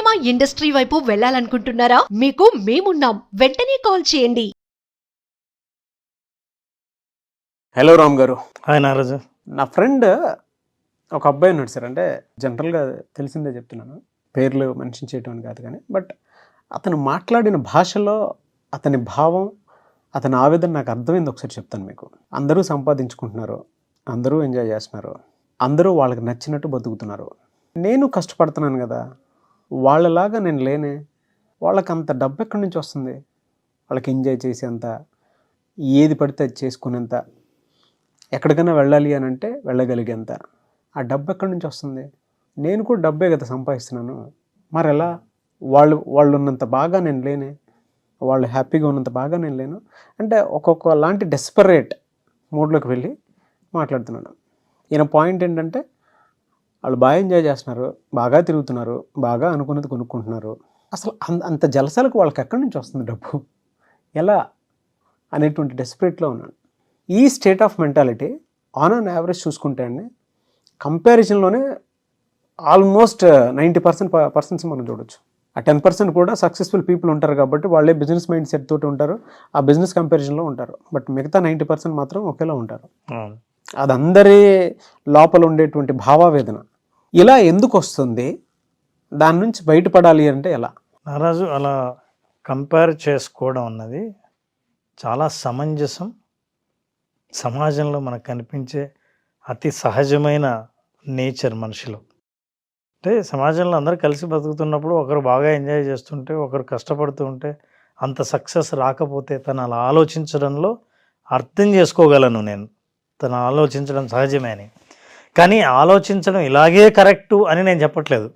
Cinema industry వైపు వెళ్ళాలనుకుంటున్నారా? మీకు మేమున్నాం. వెంటనే కాల్ చేయండి. హలో రామ్ గారు. హాయ్ నారాజు. నా ఫ్రెండ్ ఒక అబ్బాయి ఉన్నాడు సార్. అంటే జనరల్గా తెలిసిందే చెప్తున్నాను, పేర్లు మెన్షన్ చేయటం కాదు కానీ, బట్ అతను మాట్లాడిన భాషలో అతని భావం, అతని ఆవేదన నాకు అర్థమైంది. ఒకసారి చెప్తాను మీకు. అందరూ సంపాదించుకుంటున్నారు, అందరూ ఎంజాయ్ చేస్తున్నారు, అందరూ వాళ్ళకి నచ్చినట్టు బతుకుతున్నారు. నేను కష్టపడుతున్నాను కదా, వాళ్ళలాగా నేను లేనే. వాళ్ళకి అంత డబ్బు ఎక్కడి నుంచి వస్తుంది? వాళ్ళకి ఎంజాయ్ చేసేంత, ఏది పడితే అది చేసుకునేంత, ఎక్కడికైనా వెళ్ళాలి అని అంటే వెళ్ళగలిగేంత ఆ డబ్బు ఎక్కడి నుంచి వస్తుంది? నేను కూడా డబ్బే కదా సంపాదిస్తున్నాను. మరి ఎలా? వాళ్ళు ఉన్నంత బాగా నేను లేనే, వాళ్ళు హ్యాపీగా ఉన్నంత బాగా నేను లేను అంటే ఒక్కొక్క లాంటి డెస్పరేట్ మూడ్లోకి వెళ్ళి మాట్లాడుతున్నాను. ఈయన పాయింట్ ఏంటంటే, వాళ్ళు బాగా ఎంజాయ్ చేస్తున్నారు, బాగా తిరుగుతున్నారు, బాగా అనుకున్నది కొనుక్కుంటున్నారు. అసలు అంత జలసాలకు వాళ్ళకి ఎక్కడి నుంచి వస్తుంది డబ్బు, ఎలా అనేటువంటి డెస్పరేట్లో ఉన్నాను. ఈ state of mentality on an average చూసుకుంటే అండి, కంపారిజన్లోనే ఆల్మోస్ట్ 90% మనం చూడొచ్చు. ఆ 10% కూడా సక్సెస్ఫుల్ పీపుల్ ఉంటారు కాబట్టి వాళ్ళే బిజినెస్ మైండ్ సెట్ తోటి ఉంటారు, ఆ బిజినెస్ కంపారిజన్లో ఉంటారు. బట్ మిగతా 90% మాత్రం ఒకేలా ఉంటారు. అది అందరి లోపల ఉండేటువంటి భావావేదన. ఇలా ఎందుకు వస్తుంది? దాని నుంచి బయటపడాలి అంటే ఎలా? నారాజు, అలా కంపేర్ చేసుకోవడం అన్నది చాలా సమంజసం. సమాజంలో మనకు కనిపించే అతి సహజమైన నేచర్ మనిషిలో. అంటే సమాజంలో అందరూ కలిసి బతుకుతున్నప్పుడు ఒకరు బాగా ఎంజాయ్ చేస్తుంటే, ఒకరు కష్టపడుతూ ఉంటే, అంత సక్సెస్ రాకపోతే తను అలా ఆలోచించడంలో అర్థం చేసుకోగలను నేను. తను ఆలోచించడం సహజమే అని. కానీ ఆలోచించడం ఇలాగే కరెక్టు అని నేను చెప్పట్లేదు.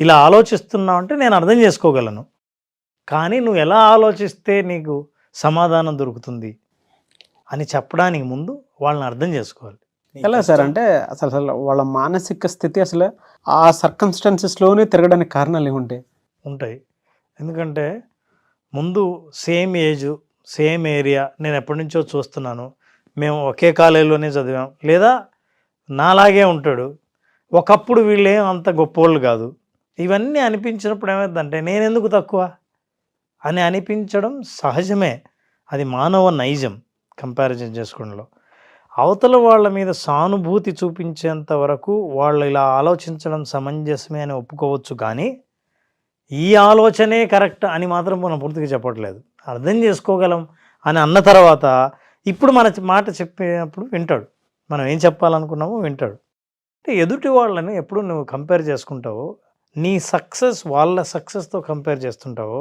ఇలా ఆలోచిస్తున్నావు అంటే నేను అర్థం చేసుకోగలను. కానీ నువ్వు ఎలా ఆలోచిస్తే నీకు సమాధానం దొరుకుతుంది అని చెప్పడానికి ముందు వాళ్ళని అర్థం చేసుకోవాలి. ఎలా సార్? అంటే అసలు వాళ్ళ మానసిక స్థితి అసలు ఆ సర్కమ్స్టాన్సెస్లోనే తిరగడానికి కారణాలు ఏముంటాయి? ఉంటాయి. ఎందుకంటే ముందు సేమ్ ఏజు, సేమ్ ఏరియా, నేను ఎప్పటి నుంచో చూస్తున్నాను, మేము ఒకే కాలేజీలోనే చదివాం, లేదా నాలాగే ఉంటాడు, ఒకప్పుడు వీళ్ళేం అంత గొప్పోళ్ళు కాదు, ఇవన్నీ అనిపించినప్పుడు ఏమైందంటే నేను ఎందుకు తక్కువ అని అనిపించడం సహజమే. అది మానవ నైజం. కంపారిజన్ చేసుకోవడంలో అవతల వాళ్ళ మీద సానుభూతి చూపించేంత వరకు వాళ్ళు ఇలా ఆలోచించడం సమంజసమే అని ఒప్పుకోవచ్చు. కానీ ఈ ఆలోచనే కరెక్ట్ అని మాత్రం మనం పూర్తిగా చెప్పట్లేదు. అర్థం చేసుకోగలం అని అన్న తర్వాత ఇప్పుడు మన మాట చెప్పినప్పుడు వింటాడు, మనం ఏం చెప్పాలనుకున్నామో వింటాడు. అంటే ఎదుటి వాళ్ళని ఎప్పుడు నువ్వు కంపేర్ చేసుకుంటావో, నీ సక్సెస్ వాళ్ళ సక్సెస్తో కంపేర్ చేస్తుంటావో,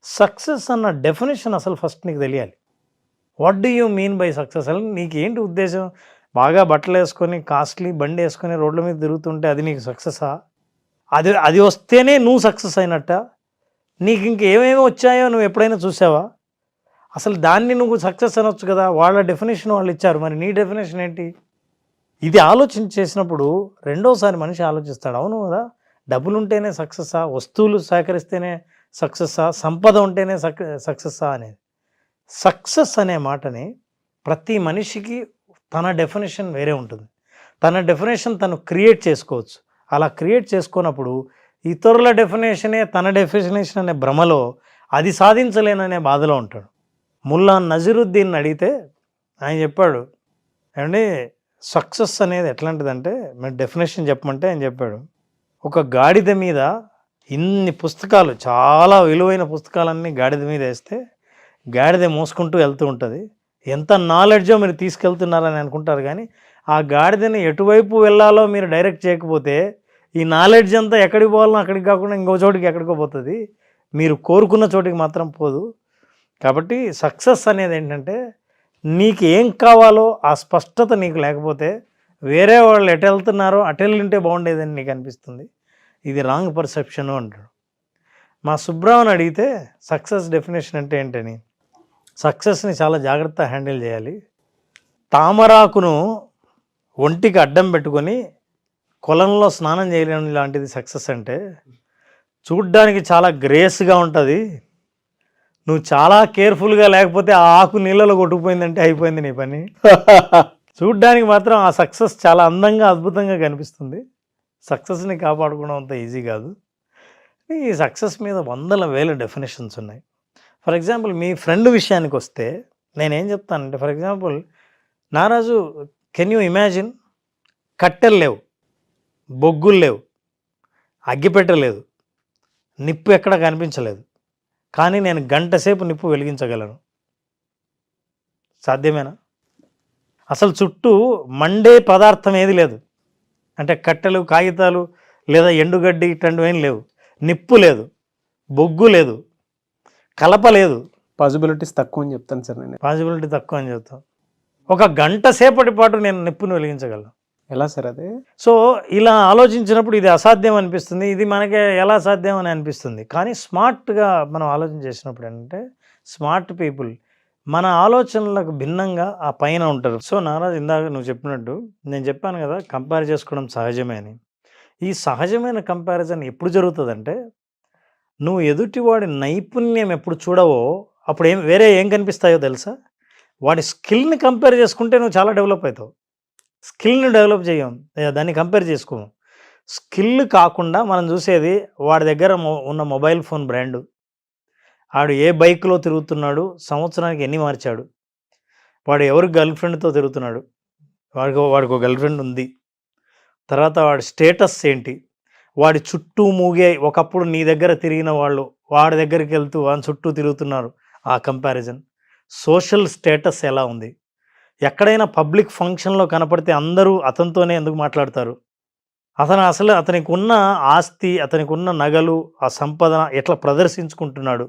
సక్సెస్ అన్న డెఫినేషన్ అసలు ఫస్ట్ నీకు తెలియాలి. What do you mean by success? అసలు నీకు ఏంటి ఉద్దేశం? బాగా బట్టలు వేసుకొని కాస్ట్లీ బండి వేసుకొని రోడ్ల మీద తిరుగుతుంటే అది నీకు సక్సెసా? అది వస్తేనే నువ్వు సక్సెస్ అయినట్ట? నీకు ఇంకేమేమి వచ్చాయో నువ్వు ఎప్పుడైనా చూసావా? అసలు దాన్ని నువ్వు సక్సెస్ అనొచ్చు కదా. వాళ్ళ డెఫినేషన్ వాళ్ళు ఇచ్చారు, మరి నీ డెఫినేషన్ ఏంటి? ఇది ఆలోచించేసినప్పుడు రెండోసారి మనిషి ఆలోచిస్తాడు, అవును కదా, డబ్బులు ఉంటేనే సక్సెస్సా, వస్తువులు సేకరిస్తేనే సక్సెస్సా, సంపద ఉంటేనే సక్సెస్సా అనేది. సక్సెస్ అనే మాటని ప్రతి మనిషికి తన డెఫినేషన్ వేరే ఉంటుంది. తన డెఫినేషన్ తను క్రియేట్ చేసుకోవచ్చు. అలా క్రియేట్ చేసుకున్నప్పుడు ఇతరుల డెఫినేషనే తన డెఫినేషన్ అనే భ్రమలో అది సాధించలేననే బాధలో ఉంటాడు. ముల్లా నజరుద్దీన్ అడిగితే ఆయన చెప్పాడు, ఏమండి సక్సెస్ అనేది ఎట్లాంటిదంటే మీరు డెఫినేషన్ చెప్పమంటే ఆయన చెప్పాడు, ఒక గాడిద మీద ఇన్ని పుస్తకాలు, చాలా విలువైన పుస్తకాలన్నీ గాడిద మీద వేస్తే గాడిద మోసుకుంటూ వెళ్తూ ఉంటుంది. ఎంత నాలెడ్జో మీరు తీసుకెళ్తున్నారని అనుకుంటారు, కానీ ఆ గాడిదని ఎటువైపు వెళ్ళాలో మీరు డైరెక్ట్ చేయకపోతే ఈ నాలెడ్జ్ అంతా ఎక్కడికి పోవాలో అక్కడికి కాకుండా ఇంకో చోటికి ఎక్కడికో పోతుంది, మీరు కోరుకున్న చోటికి మాత్రం పోదు. కాబట్టి సక్సెస్ అనేది ఏంటంటే నీకు ఏం కావాలో ఆ స్పష్టత నీకు లేకపోతే వేరే వాళ్ళు ఎటు వెళ్తున్నారో అటు వెళ్ళింటే బాగుండేదని నీకు అనిపిస్తుంది. ఇది రాంగ్ పర్సెప్షను అంటాడు. మా సుబ్రావన్ అడిగితే సక్సెస్ డెఫినేషన్ అంటే ఏంటని, సక్సెస్ని చాలా జాగ్రత్తగా హ్యాండిల్ చేయాలి. తామరాకును ఒంటికి అడ్డం పెట్టుకొని కొలంలో స్నానం చేయలేని లాంటిది సక్సెస్ అంటే. చూడ్డానికి చాలా గ్రేస్గా ఉంటుంది, నువ్వు చాలా కేర్ఫుల్గా లేకపోతే ఆ ఆకు నీళ్ళలో కొట్టుకుపోయిందంటే అయిపోయింది నీ పని. చూడ్డానికి మాత్రం ఆ సక్సెస్ చాలా అందంగా అద్భుతంగా కనిపిస్తుంది. సక్సెస్ని కాపాడుకోవడం అంత ఈజీ కాదు. ఈ సక్సెస్ మీద వందల వేల డెఫినేషన్స్ ఉన్నాయి. ఫర్ ఎగ్జాంపుల్ మీ ఫ్రెండ్ విషయానికి వస్తే నేనేం చెప్తానంటే, ఫర్ ఎగ్జాంపుల్ నారాజు, కెన్ యూ ఇమాజిన్, కట్టెలు లేవు, బొగ్గులు లేవు, అగ్గిపెట్టలేదు, నిప్పు ఎక్కడ కనిపించలేదు, కానీ నేను గంట సేపు నిప్పు వెలిగించగలను. సాధ్యమేనా? అసలు చుట్టూ మండే పదార్థం ఏది లేదు, అంటే కట్టెలు, కాగితాలు లేదా ఎండుగడ్డి ఇట్లాంటివేం లేవు, నిప్పు లేదు, బొగ్గు లేదు, కలప లేదు. పాసిబిలిటీస్ తక్కువ అని చెప్తాను సార్ నేను. పాసిబిలిటీ తక్కువ అని చెప్తాం. ఒక గంట సేపటి పాటు నేను నిప్పును వెలిగించగలను. ఎలా సార్ అది? సో ఇలా ఆలోచించినప్పుడు ఇది అసాధ్యం అనిపిస్తుంది, ఇది మనకే ఎలా సాధ్యం అని అనిపిస్తుంది. కానీ స్మార్ట్గా మనం ఆలోచన చేసినప్పుడు ఏంటంటే, స్మార్ట్ పీపుల్ మన ఆలోచనలకు భిన్నంగా ఆ పైన ఉంటారు. సో నారాజ్, ఇందాక నువ్వు చెప్పినట్టు నేను చెప్పాను కదా, కంపేర్ చేసుకోవడం సహజమే అని. ఈ సహజమైన కంపారిజన్ ఎప్పుడు జరుగుతుందంటే, నువ్వు ఎదుటివాడి నైపుణ్యం ఎప్పుడు చూడవో అప్పుడు వేరే ఏం కనిపిస్తాయో తెలుసా? వాడి స్కిల్ని కంపేర్ చేసుకుంటే నువ్వు చాలా డెవలప్ అవుతావు. స్కిల్ని డెవలప్ చేయం, దాన్ని కంపేర్ చేసుకోము. స్కిల్ కాకుండా మనం చూసేది వాడి దగ్గర ఉన్న మొబైల్ ఫోన్ బ్రాండు, వాడు ఏ బైక్లో తిరుగుతున్నాడు, సంవత్సరానికి ఎన్ని మార్చాడు, వాడు ఎవరి గర్ల్ ఫ్రెండ్తో తిరుగుతున్నాడు, వాడికి ఒక గర్ల్ ఫ్రెండ్ ఉంది, తర్వాత వాడి స్టేటస్ ఏంటి, వాడి చుట్టూ మూగే ఒకప్పుడు నీ దగ్గర తిరిగిన వాళ్ళు వాడి దగ్గరికి వెళ్తూ వాని చుట్టూ తిరుగుతున్నారు, ఆ కంపారిజన్. సోషల్ స్టేటస్ ఎలా ఉంది, ఎక్కడైనా పబ్లిక్ ఫంక్షన్లో కనపడితే అందరూ అతనితోనే ఎందుకు మాట్లాడతారు, అతనికి ఉన్న ఆస్తి, అతనికి ఉన్న నగలు, ఆ సంపదన ఎట్లా ప్రదర్శించుకుంటున్నాడు.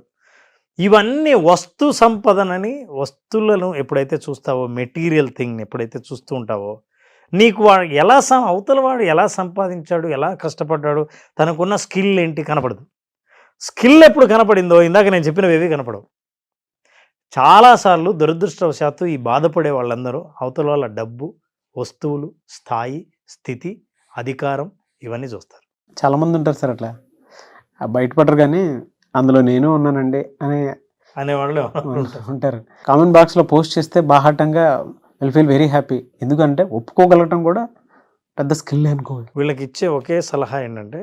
ఇవన్నీ వస్తు సంపదనని, వస్తువులను ఎప్పుడైతే చూస్తావో, మెటీరియల్ థింగ్ని ఎప్పుడైతే చూస్తూ ఉంటావో, నీకు వాడు అవతల వాడు ఎలా సంపాదించాడు, ఎలా కష్టపడ్డాడు, తనకున్న స్కిల్ ఏంటి కనపడదు. స్కిల్ ఎప్పుడు కనపడిందో ఇందాక నేను చెప్పినవి ఏవి కనపడవు. చాలాసార్లు దురదృష్టవశాత్తు ఈ బాధపడే వాళ్ళందరూ అవతల వాళ్ళ డబ్బు, వస్తువులు, స్థాయి, స్థితి, అధికారం ఇవన్నీ చూస్తారు. చాలామంది ఉంటారు సార్ అట్లా, బయటపడరు కానీ అందులో నేను ఉన్నానండి అనేవాళ్ళు ఉంటారు. కామెంట్ బాక్స్లో పోస్ట్ చేస్తే బాహాటంగా విల్ ఫీల్ వెరీ హ్యాపీ. ఎందుకంటే ఒప్పుకోగలగటం కూడా పెద్ద స్కిల్ అనుకోవాలి. వీళ్ళకి ఇచ్చే ఒకే సలహా ఏంటంటే,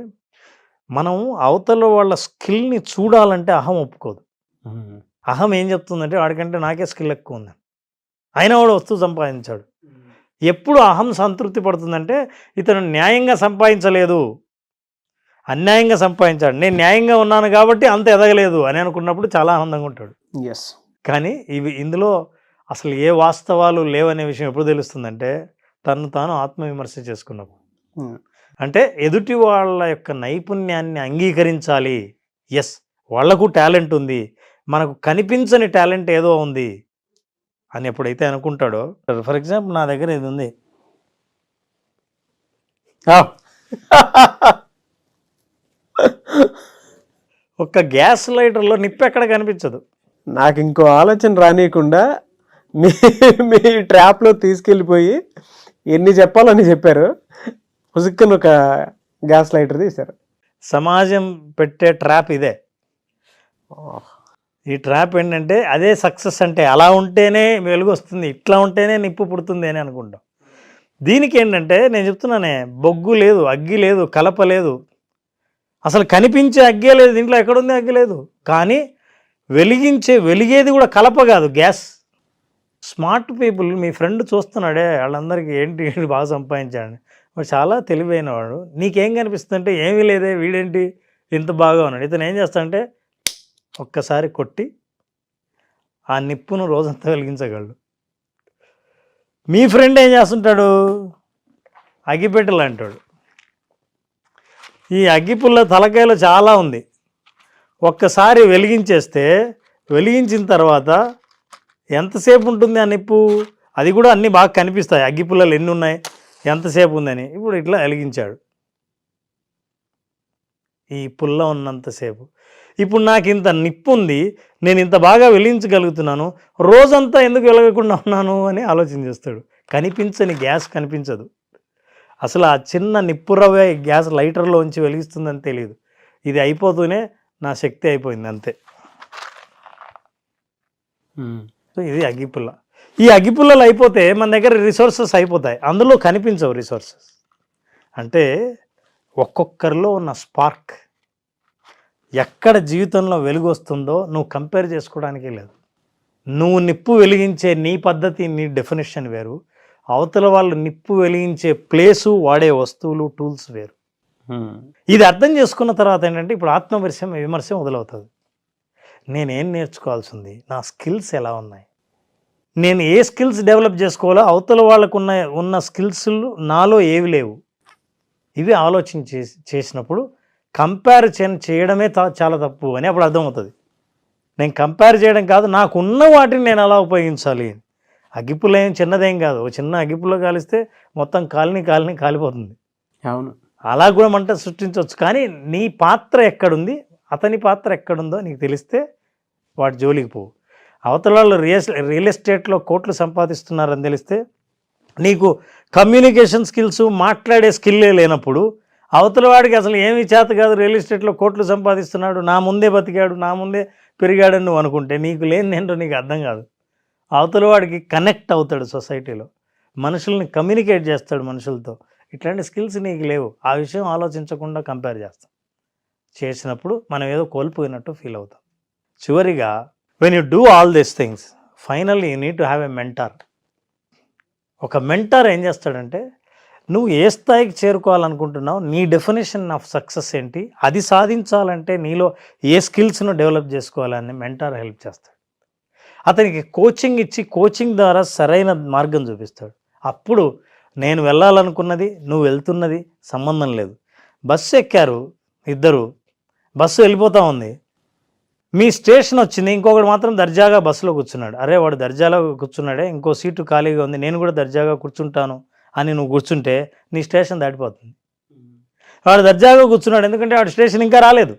మనం అవతల వాళ్ళ స్కిల్ని చూడాలంటే అహం ఒప్పుకోదు. అహం ఏం చెప్తుందంటే, వాడికంటే నాకే స్కిల్ ఎక్కువ ఉంది, అయినా వాడు వస్తువు సంపాదించాడు. ఎప్పుడు అహం సంతృప్తి పడుతుందంటే, ఇతను న్యాయంగా సంపాదించలేదు, అన్యాయంగా సంపాదించాడు, నేను న్యాయంగా ఉన్నాను కాబట్టి అంత ఎదగలేదు అని అనుకున్నప్పుడు చాలా ఆనందంగా ఉంటాడు. కానీ ఇందులో అసలు ఏ వాస్తవాలు లేవనే విషయం ఎప్పుడు తెలుస్తుందంటే, తను తాను ఆత్మవిమర్శ చేసుకున్నప్పుడు. అంటే ఎదుటి వాళ్ళ యొక్క నైపుణ్యాన్ని అంగీకరించాలి. ఎస్, వాళ్లకు టాలెంట్ ఉంది, మనకు కనిపించని టాలెంట్ ఏదో ఉంది అని ఎప్పుడైతే అనుకుంటాడో. ఫర్ ఎగ్జాంపుల్ నా దగ్గర ఇది ఉంది, ఒక్క గ్యాస్ లైటర్లో నిప్పు ఎక్కడ కనిపించదు. నాకు ఇంకో ఆలోచన రానియకుండా మీ ట్రాప్లో తీసుకెళ్ళిపోయి ఎన్ని చెప్పాలని చెప్పారు, పుసుక్కని ఒక గ్యాస్ లైటర్ తీశారు. సమాజం పెట్టే ట్రాప్ ఇదే. ఈ ట్రాప్ ఏంటంటే, అదే సక్సెస్ అంటే, అలా ఉంటేనే వెలుగు వస్తుంది, ఇట్లా ఉంటేనే నిప్పు పుడుతుంది అని అనుకుంటాం. దీనికి ఏంటంటే, నేను చెప్తున్నానే, బొగ్గు లేదు, అగ్గి లేదు, కలప లేదు, అసలు కనిపించే అగ్గే లేదు, దీంట్లో ఎక్కడుంది అగ్గి లేదు, కానీ వెలిగేది కూడా కలప కాదు, గ్యాస్. స్మార్ట్ పీపుల్, మీ ఫ్రెండ్ చూస్తున్నాడే, వాళ్ళందరికీ ఏంటి బాగా సంపాదించాడు, వాడు చాలా తెలివైన వాడు, నీకేం కనిపిస్తుంది అంటే, ఏమీ లేదే, వీడేంటి ఇంత బాగా ఉన్నాడు. ఇతను ఏం చేస్తాడంటే, ఒక్కసారి కొట్టి ఆ నిప్పును రోజంతా వెలిగించగలడు. మీ ఫ్రెండ్ ఏం చేస్తుంటాడు, అగ్గిపెట్టెలు అంటాడు. ఈ అగ్గిపుల్ల తలకాయలో చాలా ఉంది, ఒక్కసారి వెలిగించిన తర్వాత ఎంతసేపు ఉంటుంది ఆ నిప్పు, అది కూడా అన్నీ బాగా కనిపిస్తాయి, అగ్గిపుల్లలు ఎన్ని ఉన్నాయి, ఎంతసేపు ఉందని. ఇప్పుడు ఇట్లా వెలిగించాడు, ఈ పుల్ల ఉన్నంతసేపు. ఇప్పుడు నాకు ఇంత నిప్పు ఉంది, నేను ఇంత బాగా వెలిగించగలుగుతున్నాను, రోజంతా ఎందుకు వెలగకుండా ఉన్నాను అని ఆలోచన చేస్తాడు. కనిపించని గ్యాస్ కనిపించదు, అసలు ఆ చిన్న నిప్పురవే గ్యాస్ లైటర్లోంచి వెలిగిస్తుందని తెలియదు. ఇది అయిపోతూనే నా శక్తి అయిపోయింది అంతే. సో ఇది అగ్గిపుల్ల. ఈ అగ్గిపుల్లలు అయిపోతే మన దగ్గర రిసోర్సెస్ అయిపోతాయి, అందులో కనిపించవు రిసోర్సెస్. అంటే ఒక్కొక్కరిలో ఉన్న స్పార్క్, ఎక్కడ జీవితంలో వెలుగు వస్తుందో నువ్వు కంపేర్ చేసుకోవడానికే లేదు. నువ్వు నిప్పు వెలిగించే నీ పద్ధతి, నీ డెఫినేషన్ వేరు. అవతల వాళ్ళు నిప్పు వెలిగించే ప్లేసు, వాడే వస్తువులు, టూల్స్ వేరు. ఇది అర్థం చేసుకున్న తర్వాత ఏంటంటే ఇప్పుడు విమర్శ మొదలవుతుంది. నేనేం నేర్చుకోవాల్సి ఉంది, నా స్కిల్స్ ఎలా ఉన్నాయి, నేను ఏ స్కిల్స్ డెవలప్ చేసుకోవాలో, అవతల వాళ్ళకు ఉన్న స్కిల్స్ నాలో ఏవి లేవు, ఇవి చేసినప్పుడు కంపారిజన్ చేయడమే చాలా తప్పు అని అప్పుడు అర్థమవుతుంది. నేను కంపేర్ చేయడం కాదు, నాకున్న వాటిని నేను ఎలా ఉపయోగించాలి. అగ్గిపుల్ల ఏం చిన్నదేం కాదు, ఒక చిన్న అగ్గిపుల్ల కాలిస్తే మొత్తం కాలిపోతుంది. అవును, అలా కూడా మంట సృష్టించవచ్చు. కానీ నీ పాత్ర ఎక్కడుంది, అతని పాత్ర ఎక్కడుందో నీకు తెలిస్తే వాటి జోలికి పోవు. అవతల వాళ్ళు రియల్ ఎస్టేట్లో కోట్లు సంపాదిస్తున్నారని తెలిస్తే, నీకు కమ్యూనికేషన్ స్కిల్స్, మాట్లాడే స్కిల్లే లేనప్పుడు అవతల వాడికి అసలు ఏమీ చేత కాదు, రియల్ ఎస్టేట్లో కోట్లు సంపాదిస్తున్నాడు, నా ముందే బతికాడు, నా ముందే పెరిగాడని నువ్వు అనుకుంటే నీకు లేనిదేంటో నీకు అర్థం కాదు. అవతల వాడికి కనెక్ట్ అవుతాడు, సొసైటీలో మనుషుల్ని కమ్యూనికేట్ చేస్తాడు మనుషులతో. ఇట్లాంటి స్కిల్స్ నీకు లేవు. ఆ విషయం ఆలోచించకుండా కంపేర్ చేసినప్పుడు మనం ఏదో కోల్పోయినట్టు ఫీల్ అవుతాం. చివరిగా when you do all these things, finally you need to have a mentor. ఒక మెంటార్ ఏం చేస్తాడంటే, నువ్వు ఏ స్థాయికి చేరుకోవాలనుకుంటున్నావు, నీ డెఫినేషన్ ఆఫ్ సక్సెస్ ఏంటి, అది సాధించాలంటే నీలో ఏ స్కిల్స్ను డెవలప్ చేసుకోవాలని మెంటార్ హెల్ప్ చేస్తాడు. అతనికి కోచింగ్ ఇచ్చి, కోచింగ్ ద్వారా సరైన మార్గం చూపిస్తాడు. అప్పుడు నేను వెళ్ళాలనుకున్నది, నువ్వు వెళ్తున్నది సంబంధం లేదు. బస్సు ఎక్కారు ఇద్దరు, బస్సు వెళ్ళిపోతూ ఉంది, మీ స్టేషన్ వచ్చింది, ఇంకొకటి మాత్రం దర్జాగా బస్సులో కూర్చున్నాడు. అరే వాడు దర్జాలో కూర్చున్నాడే, ఇంకో సీటు ఖాళీగా ఉంది, నేను కూడా దర్జాగా కూర్చుంటాను అని నువ్వు కూర్చుంటే నీ స్టేషన్ దాటిపోతుంది. వాడు దర్జాగా కూర్చున్నాడు, ఎందుకంటే వాడి స్టేషన్ ఇంకా రాలేదు.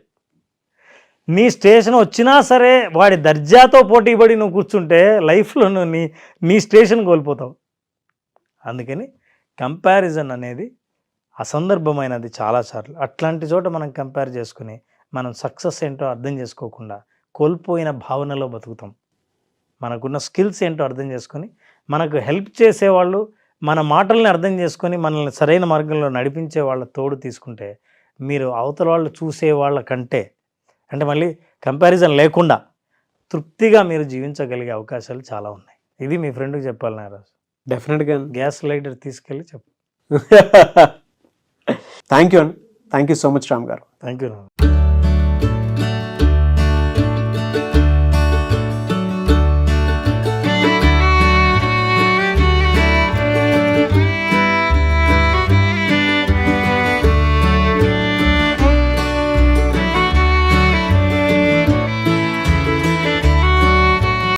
నీ స్టేషన్ వచ్చినా సరే వాడి దర్జాతో పోటీపడి నువ్వు కూర్చుంటే లైఫ్లో నువ్వు నీ స్టేషన్ కోల్పోతావు. అందుకని కంపారిజన్ అనేది అసందర్భమైనది చాలాసార్లు. అట్లాంటి చోట మనం కంపేర్ చేసుకుని మనం సక్సెస్ ఏంటో అర్థం చేసుకోకుండా కోల్పోయిన భావనలో బతుకుతాం. మనకున్న స్కిల్స్ ఏంటో అర్థం చేసుకొని, మనకు హెల్ప్ చేసేవాళ్ళు, మన మాటల్ని అర్థం చేసుకొని మనల్ని సరైన మార్గంలో నడిపించే వాళ్ళ తోడు తీసుకుంటే, మీరు అవతల వాళ్ళు చూసే వాళ్ళ కంటే, అంటే మళ్ళీ కంపారిజన్ లేకుండా తృప్తిగా మీరు జీవించగలిగే అవకాశాలు చాలా ఉన్నాయి. ఇది మీ ఫ్రెండ్కి చెప్పాలి నారాజు. డెఫినెట్గా గ్యాస్ లైటర్ తీసుకెళ్ళి చెప్పు. Thank you so much Ram garu. Thank you.